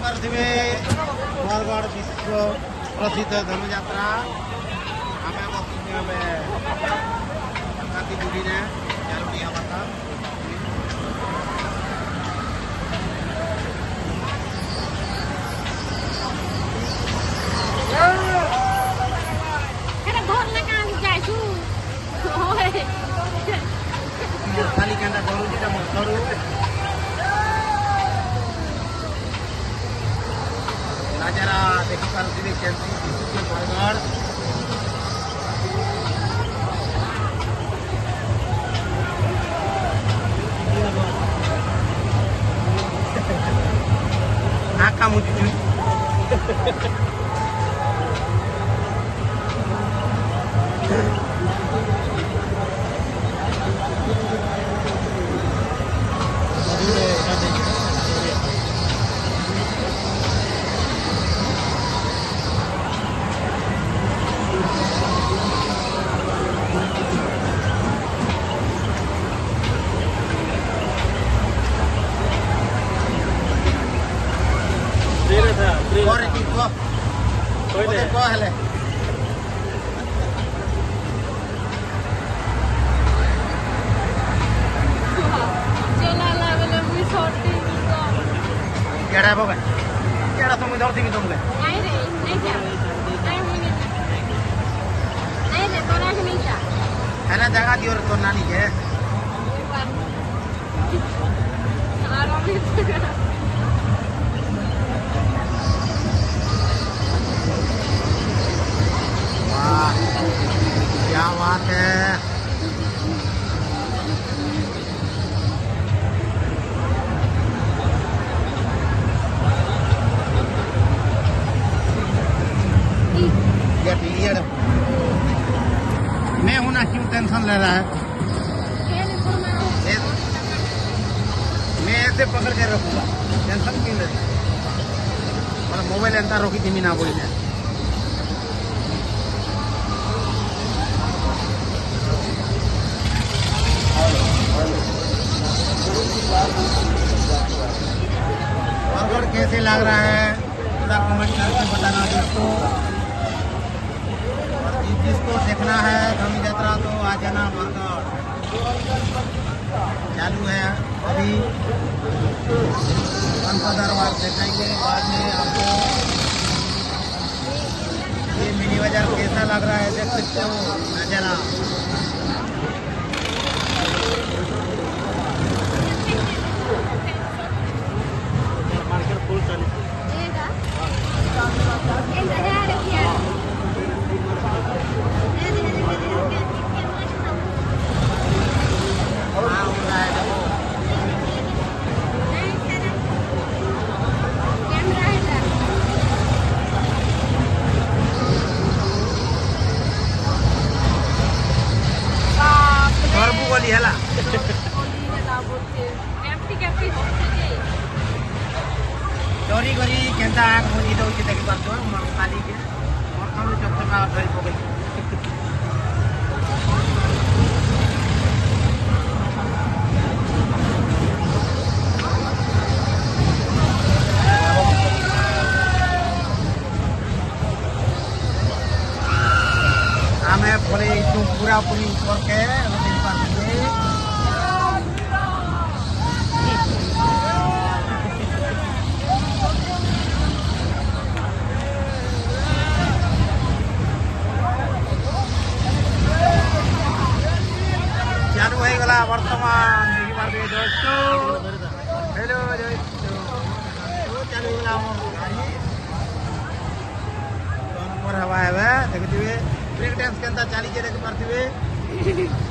देखिपे बरगढ़ विश्व प्रसिद्ध धनुयात्रा आम बस बुढ़ी चारोटी हवा खाली केंदा करूँ मसरू नजारा देखिपे केमती बरगढ़ आका मुझे केड़ा बोगे केड़ा तुम इधर थी तुमने नहीं रे नहीं जा नहीं रे तोरा के नहीं जा है ना जगह दी और तो नानी के वाह क्या बात है मैं हूं ना क्यों टेंशन ले रहा है मैं ऐसे पकड़ के रखूंगा टेंशन क्यों ले मतलब मोबाइल एंता रोकी थी ना बोली बरगढ़ कैसे लग रहा है पूरा कमेंट करके बताना दोस्तों जिसको देखना है धनु यात्रा तो आ जाना बरगढ़ चालू है अभी का दरबार देखेंगे बाद में आपको ये मिनी बाजार कैसा लग रहा है देख सकते हो नजारा मार्केट फुल चालू हेला चोरी करी केंता आग मुझी दौची देखि पारतो खाली के मरथानु चकचका धरी पकई हमें बोले तू पूरा पूरी ऊपर के चालू हो गला वर्तमान देखि पारबे दोस्तों हेलो दोस्तों चालू गला गाड़ी ऊपर हवा है देखिए ब्रेक डांस के अंदर चाली के देख पारथिबे